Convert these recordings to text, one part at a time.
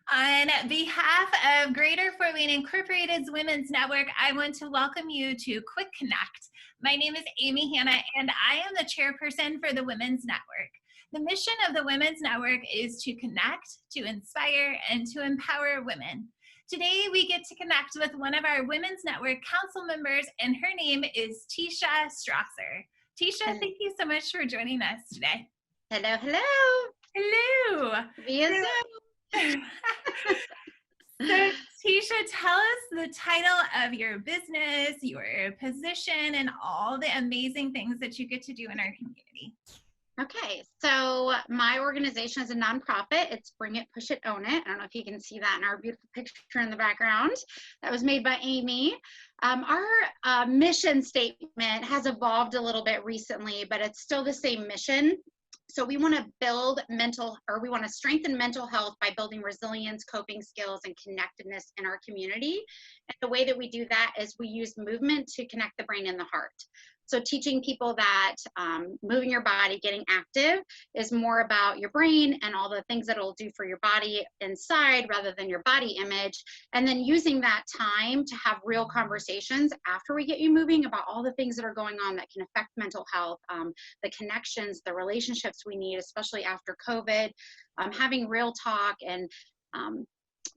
On behalf of Greater Fort Wayne Incorporated's Women's Network, I want to welcome you to Quick Connect. My name is Amy Hanna, and I am the chairperson for the Women's Network. The mission of the Women's Network is to connect, to inspire, and to empower women. Today, we get to connect with one of our Women's Network council members, and her name is Tisha Strasser. Tisha, thank you so much for joining us today. Hello, hello. Hello. Via Zoom. So, Tisha, tell us the title of your business, your position, and all the amazing things that you get to do in our community. Okay, so my organization is a nonprofit. It's Bring It, Push It, Own It. I don't know if you can see that in our beautiful picture in the background. That was made by Amy. Our mission statement has evolved a little bit recently, but it's still the same mission. So we want to strengthen mental health by building resilience, coping skills, and connectedness in our community. And the way that we do that is we use movement to connect the brain and the heart. So teaching people that moving your body, getting active is more about your brain and all the things that it'll do for your body inside rather than your body image. And then using that time to have real conversations after we get you moving about all the things that are going on that can affect mental health, the connections, the relationships we need, especially after COVID, having real talk and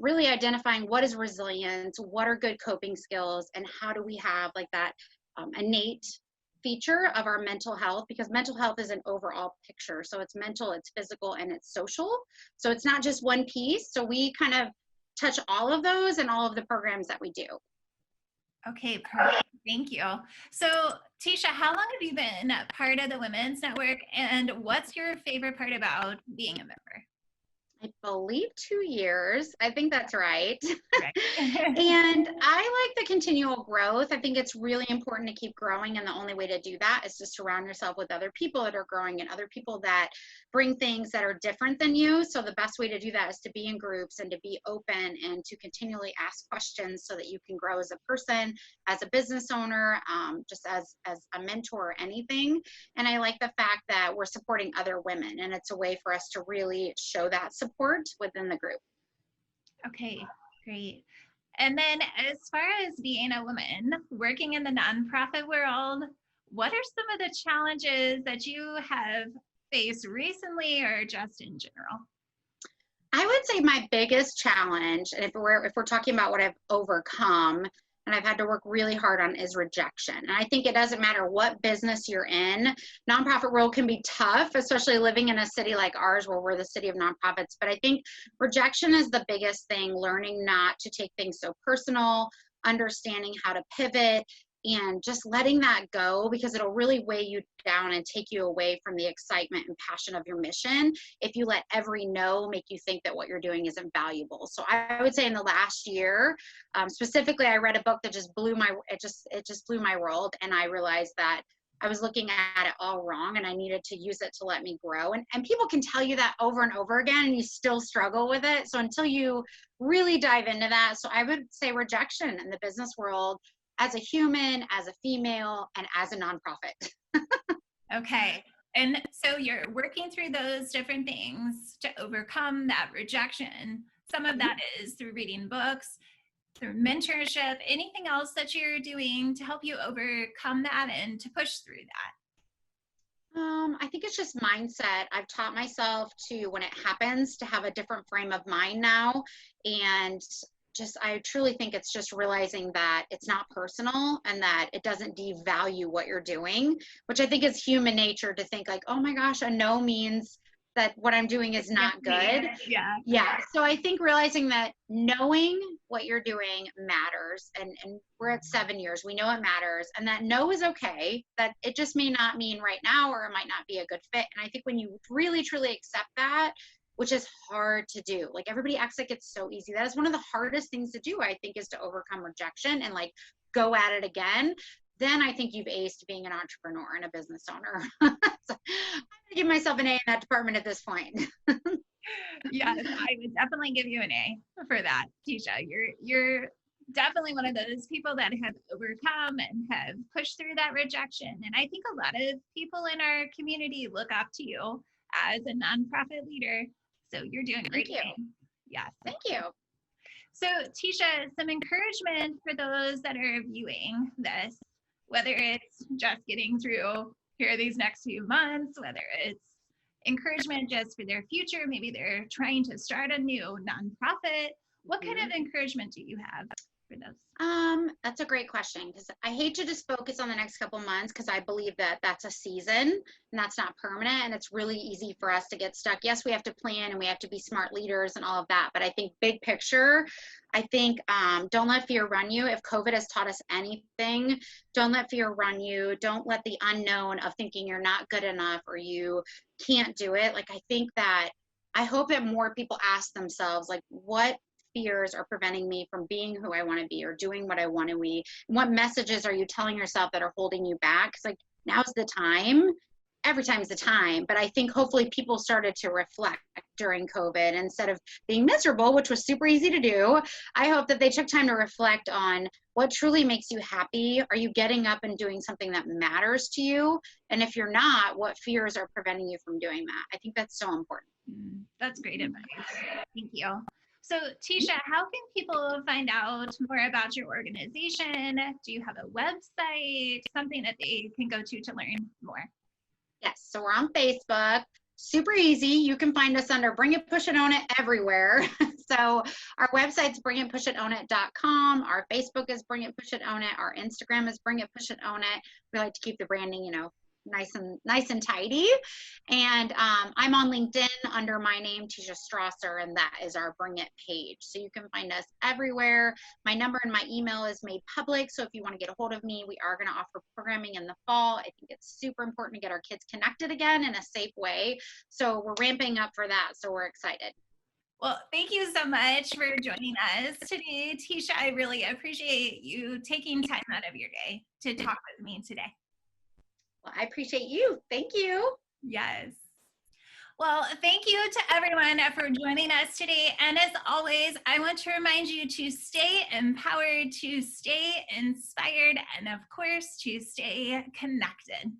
really identifying what is resilience, what are good coping skills, and how do we have like that innate feature of our mental health, because mental health is an overall picture. So it's mental, it's physical, and it's social. So it's not just one piece. So we kind of touch all of those in all of the programs that we do. Okay, perfect. Thank you. So, Tisha, how long have you been part of the Women's Network, and what's your favorite part about being a member? I believe 2 years. I think that's right. Right. And I like the continual growth. I think it's really important to keep growing. And the only way to do that is to surround yourself with other people that are growing and other people that bring things that are different than you. So the best way to do that is to be in groups and to be open and to continually ask questions so that you can grow as a person, as a business owner, just as a mentor or anything. And I like the fact that we're supporting other women, and it's a way for us to really show that support within the group. Okay, great. And then as far as being a woman working in the nonprofit world, what are some of the challenges that you have faced recently or just in general? I would say my biggest challenge, and if we're talking about what I've overcome and I've had to work really hard on, is rejection. And I think it doesn't matter what business you're in. Nonprofit world can be tough, especially living in a city like ours where we're the city of nonprofits. But I think rejection is the biggest thing, learning not to take things so personal, understanding how to pivot, and just letting that go, because it'll really weigh you down and take you away from the excitement and passion of your mission if you let every no make you think that what you're doing isn't valuable. So I would say in the last year, specifically, I read a book that just blew it just blew my world, and I realized that I was looking at it all wrong, and I needed to use it to let me grow. And people can tell you that over and over again, and you still struggle with it. So until you really dive into that, so I would say rejection in the business world, as a human, as a female, and as a nonprofit. Okay. And so you're working through those different things to overcome that rejection. Some of that is through reading books, through mentorship, anything else that you're doing to help you overcome that and to push through that? I think it's just mindset. I've taught myself to, when it happens, to have a different frame of mind now. And I truly think it's just realizing that it's not personal and that it doesn't devalue what you're doing, which I think is human nature to think like, oh my gosh, a no means that what I'm doing is not good. Yeah. So I think realizing that knowing what you're doing matters, and we're at 7 years, we know it matters, and that no is okay, that it just may not mean right now, or it might not be a good fit. And I think when you really, truly accept that, which is hard to do. Like, everybody acts like it's so easy. That is one of the hardest things to do, I think, is to overcome rejection and like go at it again. Then I think you've aced being an entrepreneur and a business owner. So I'm gonna give myself an A in that department at this point. Yes, I would definitely give you an A for that, Tisha. You're definitely one of those people that have overcome and have pushed through that rejection. And I think a lot of people in our community look up to you as a nonprofit leader. So you're doing great. Thank you. Yes. Thank you. So Tisha, some encouragement for those that are viewing this, whether it's just getting through here these next few months, whether it's encouragement just for their future, maybe they're trying to start a new nonprofit. What kind of encouragement do you have for those? That's a great question, because I hate to just focus on the next couple months, because I believe that that's a season and that's not permanent, and it's really easy for us to get stuck. Yes, we have to plan and we have to be smart leaders and all of that, but I think big picture, I think don't let fear run you. If COVID has taught us anything, don't let fear run you. Don't let the unknown of thinking you're not good enough or you can't do it. Like, I hope that more people ask themselves, like, what fears are preventing me from being who I want to be or doing what I want to be? What messages are you telling yourself that are holding you back? Because, like, now's the time. Every time's the time. But I think hopefully people started to reflect during COVID instead of being miserable, which was super easy to do. I hope that they took time to reflect on what truly makes you happy. Are you getting up and doing something that matters to you? And if you're not, what fears are preventing you from doing that? I think that's so important. That's great advice. Thank you. So Tisha, how can people find out more about your organization? Do you have a website, something that they can go to learn more? Yes, so we're on Facebook. Super easy. You can find us under Bring It, Push It, Own It everywhere. So our website's bringitpushitownit.com. Our Facebook is Bring It, Push It, Own It. Our Instagram is Bring It, Push It, Own It. We like to keep the branding, nice and tidy. And I'm on LinkedIn under my name, Tisha Strasser, and that is our Bring It page. So you can find us everywhere. My number and my email is made public, so if you want to get a hold of me, we are going to offer programming in the fall. I think it's super important to get our kids connected again in a safe way. So we're ramping up for that, so we're excited. Well, thank you so much for joining us today, Tisha. I really appreciate you taking time out of your day to talk with me today. Well, I appreciate you. Thank you. Yes. Well, thank you to everyone for joining us today. And as always, I want to remind you to stay empowered, to stay inspired, and of course, to stay connected.